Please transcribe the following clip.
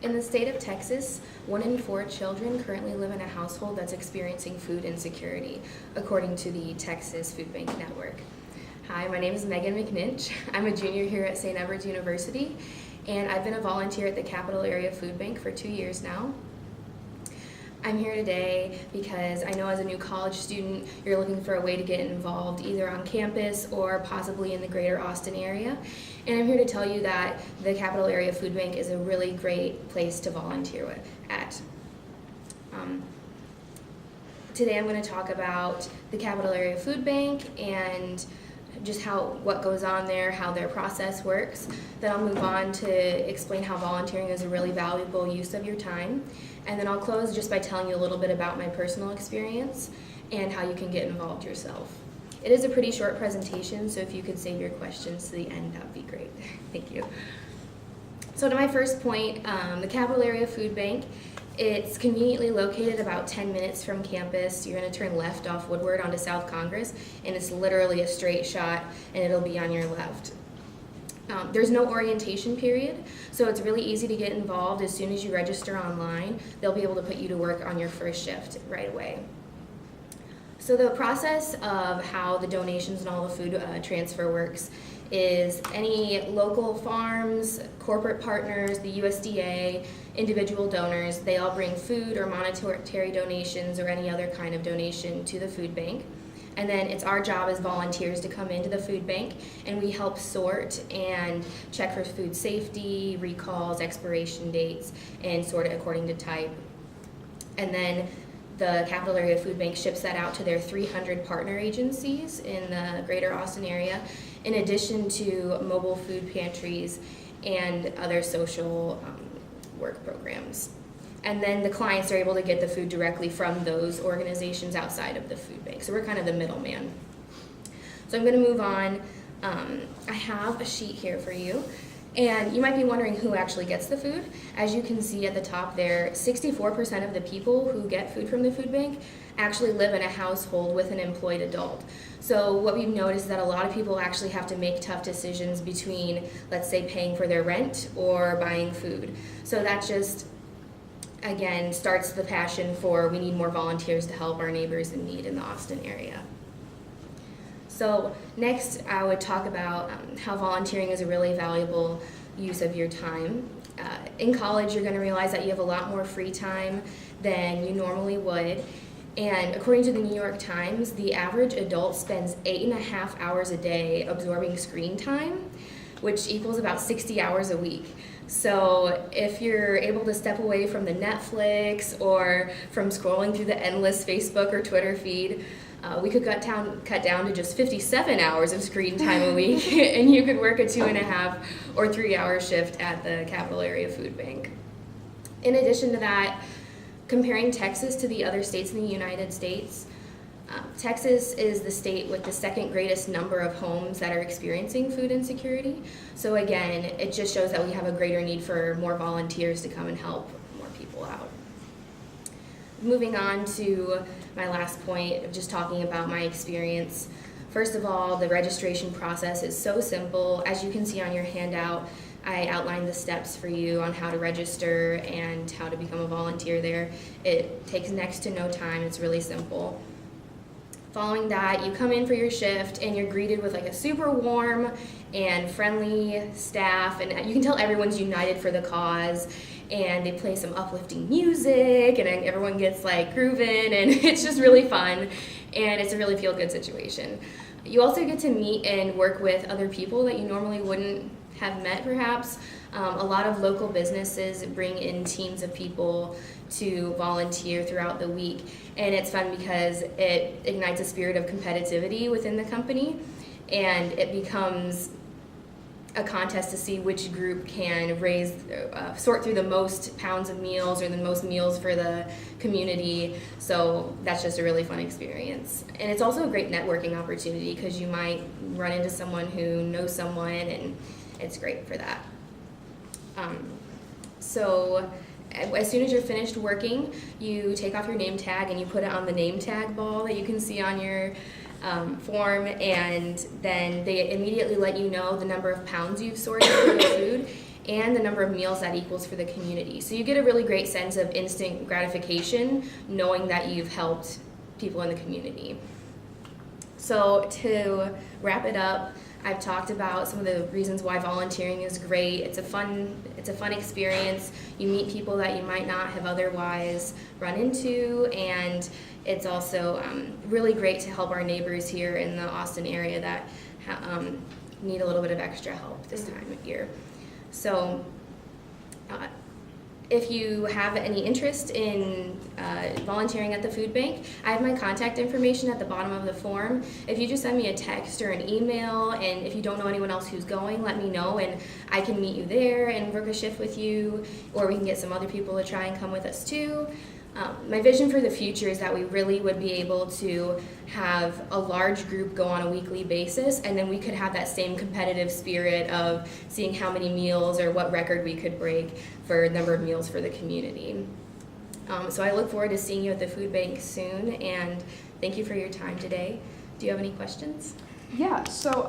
In the state of Texas, 1 in 4 children currently live in a household that's experiencing food insecurity, according to the Texas Food Bank Network. Hi, my name is Megan McNinch. I'm a junior here at St. Edward's University, and I've been a volunteer at the Capital Area Food Bank for 2 years now. I'm here today because I know as a new college student, you're looking for a way to get involved either on campus or possibly in the greater Austin area. And I'm here to tell you that the Capital Area Food Bank is a really great place to volunteer at. Today I'm going to talk about the Capital Area Food Bank and just what goes on there, how their process works. Then I'll move on to explain how volunteering is a really valuable use of your time. And then I'll close just by telling you a little bit about my personal experience and how you can get involved yourself. It is a pretty short presentation, so if you could save your questions to the end, that would be great. Thank you. So to my first point, the Capital Area Food Bank, it's conveniently located about 10 minutes from campus. You're going to turn left off Woodward onto South Congress, and it's literally a straight shot, and it'll be on your left. There's no orientation period, so it's really easy to get involved. As soon as you register online, they'll be able to put you to work on your first shift right away. So the process of how the donations and all the food transfer works is any local farms, corporate partners, the USDA, individual donors, they all bring food or monetary donations or any other kind of donation to the food bank. And then it's our job as volunteers to come into the food bank and we help sort and check for food safety, recalls, expiration dates, and sort it according to type. And then the Capital Area Food Bank ships that out to their 300 partner agencies in the greater Austin area, in addition to mobile food pantries and other social work programs. And then the clients are able to get the food directly from those organizations outside of the food bank. So we're kind of the middleman. So I'm going to move on. I have a sheet here for you. And you might be wondering who actually gets the food. As you can see at the top there, 64% of the people who get food from the food bank actually live in a household with an employed adult. So what we've noticed is that a lot of people actually have to make tough decisions between, let's say, paying for their rent or buying food. So that just, again, starts the passion for we need more volunteers to help our neighbors in need in the Austin area. So next I would talk about how volunteering is a really valuable use of your time. In college you're going to realize that you have a lot more free time than you normally would. And according to the New York Times, the average adult spends 8.5 hours a day absorbing screen time, which equals about 60 hours a week. So if you're able to step away from the Netflix or from scrolling through the endless Facebook or Twitter feed, we could cut down to just 57 hours of screen time a week, and you could work a 2.5 or 3 hour shift at the Capital Area Food Bank. In addition to that, comparing Texas to the other states in the United States, Texas is the state with the second greatest number of homes that are experiencing food insecurity. So again, it just shows that we have a greater need for more volunteers to come and help more people out. Moving on to my last point of just talking about my experience. First of all, the registration process is so simple. As you can see on your handout, I outlined the steps for you on how to register and how to become a volunteer there. It takes next to no time. It's really simple. Following that, you come in for your shift and you're greeted with like a super warm and friendly staff, and you can tell everyone's united for the cause, and they play some uplifting music and everyone gets like grooving, and it's just really fun, and it's a really feel-good situation. You also get to meet and work with other people that you normally wouldn't have met perhaps. A lot of local businesses bring in teams of people to volunteer throughout the week, and it's fun because it ignites a spirit of competitivity within the company, and it becomes a contest to see which group can sort through the most pounds of meals or the most meals for the community. So that's just a really fun experience. And it's also a great networking opportunity because you might run into someone who knows someone, and it's great for that. So as soon as you're finished working, you take off your name tag and you put it on the name tag ball that you can see on your form, and then they immediately let you know the number of pounds you've sorted for the food, and the number of meals that equals for the community. So you get a really great sense of instant gratification knowing that you've helped people in the community. So to wrap it up, I've talked about some of the reasons why volunteering is great. It's a fun experience. You meet people that you might not have otherwise run into, and it's also really great to help our neighbors here in the Austin area that need a little bit of extra help this time of year. So if you have any interest in volunteering at the food bank, I have my contact information at the bottom of the form. If you just send me a text or an email, and if you don't know anyone else who's going, let me know, and I can meet you there and work a shift with you, or we can get some other people to try and come with us too. My vision for the future is that we really would be able to have a large group go on a weekly basis, and then we could have that same competitive spirit of seeing how many meals or what record we could break for number of meals for the community. So I look forward to seeing you at the food bank soon, and thank you for your time today. Do you have any questions? Yeah, so